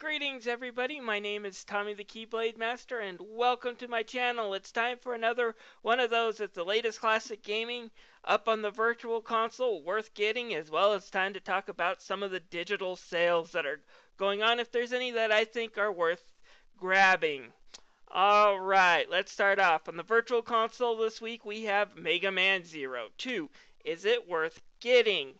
Greetings everybody, my name is Tommy the Keyblade Master and welcome to my channel. It's time for another one of those at the latest classic gaming up on the virtual console, worth getting, as well as time to talk about some of the digital sales that are going on, if there's any that I think are worth grabbing. Alright, let's start off. On the virtual console this week we have Mega Man Zero 2. Is it worth getting?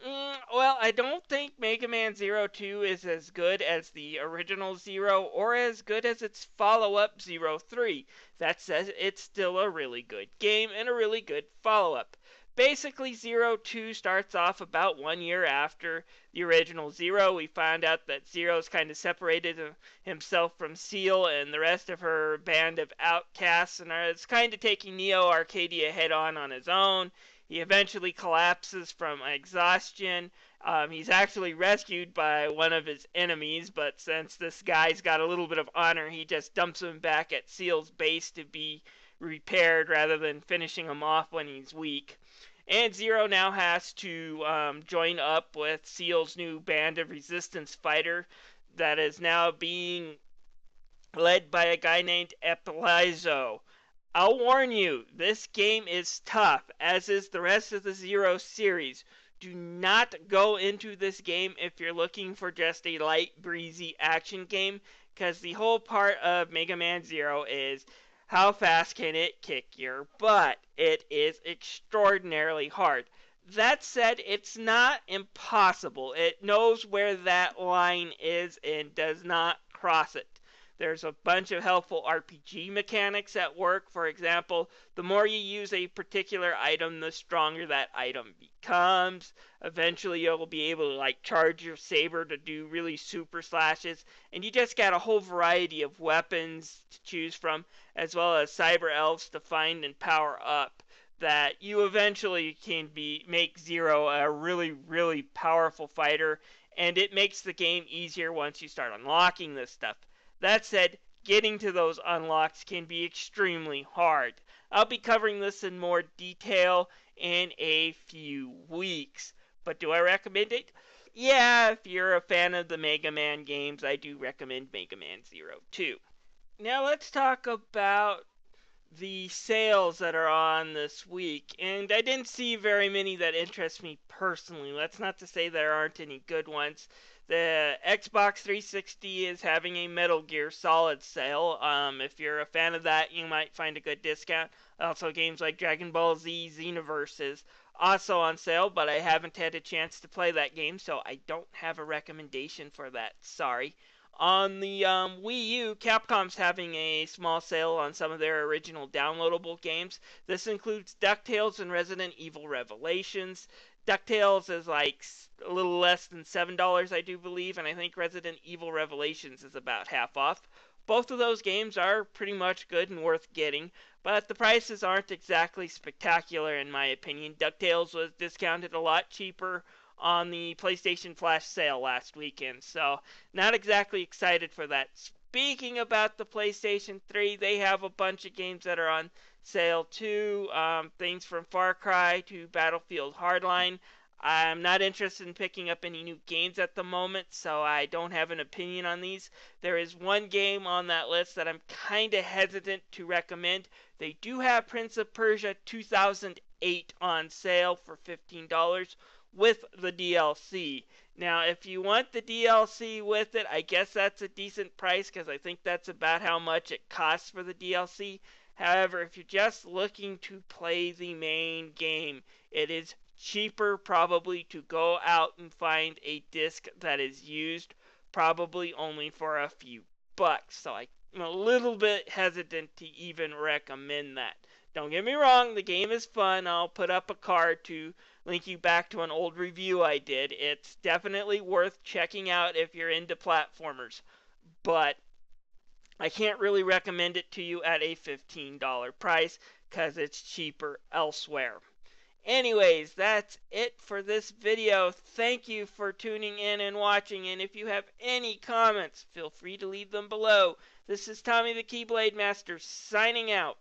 Well, I don't think Mega Man Zero 2 is as good as the original Zero or as good as its follow-up Zero 3. That says it's still a really good game and a really good follow-up. Basically, Zero 2 starts off about 1 year after the original Zero. We find out that Zero's kind of separated himself from Seal and the rest of her band of outcasts and is kind of taking Neo Arcadia head-on on his own. He eventually collapses from exhaustion. He's actually rescued by one of his enemies, but since this guy's got a little bit of honor, he just dumps him back at Seal's base to be repaired rather than finishing him off when he's weak. And Zero now has to join up with Seal's new band of resistance fighter that is now being led by a guy named Epilizo. I'll warn you, this game is tough, as is the rest of the Zero series. Do not go into this game if you're looking for just a light, breezy action game, because the whole part of Mega Man Zero is how fast can it kick your butt. It is extraordinarily hard. That said, it's not impossible. It knows where that line is and does not cross it. There's a bunch of helpful RPG mechanics at work. For example, the more you use a particular item, the stronger that item becomes. Eventually, you'll be able to charge your saber to do really super slashes. And you just got a whole variety of weapons to choose from, as well as cyber elves to find and power up, that you eventually can make Zero a really, really powerful fighter. And it makes the game easier once you start unlocking this stuff. That said, getting to those unlocks can be extremely hard. I'll be covering this in more detail in a few weeks. But do I recommend it? Yeah, if you're a fan of the Mega Man games, I do recommend Mega Man Zero 2. Now let's talk about the sales that are on this week. And I didn't see very many that interest me personally. That's not to say there aren't any good ones. The Xbox 360 is having a Metal Gear Solid sale. If you're a fan of that, you might find a good discount. Also, games like Dragon Ball Z Xenoverse is also on sale, but I haven't had a chance to play that game, so I don't have a recommendation for that. Sorry. On the Wii U, Capcom's having a small sale on some of their original downloadable games. This includes DuckTales and Resident Evil Revelations. DuckTales is a little less than $7, I do believe, and I think Resident Evil Revelations is about half off. Both of those games are pretty much good and worth getting, but the prices aren't exactly spectacular in my opinion. DuckTales was discounted a lot cheaper on the PlayStation Flash sale last weekend, so not exactly excited for that. Speaking about the PlayStation 3, they have a bunch of games that are on sale too. Things from Far Cry to Battlefield Hardline. I'm not interested in picking up any new games at the moment, so I don't have an opinion on these. There is one game on that list that I'm kind of hesitant to recommend. They do have Prince of Persia 2008 on sale for $15 with the DLC. Now, if you want the DLC with it, I guess that's a decent price because I think that's about how much it costs for the DLC. However, if you're just looking to play the main game, it is cheaper probably to go out and find a disc that is used, probably only for a few bucks. So I'm a little bit hesitant to even recommend that. Don't get me wrong, the game is fun. I'll put up a card to link you back to an old review I did. It's definitely worth checking out if you're into platformers. But I can't really recommend it to you at a $15 price because it's cheaper elsewhere. Anyways, that's it for this video. Thank you for tuning in and watching, and if you have any comments, feel free to leave them below. This is Tommy the Keyblade Master signing out.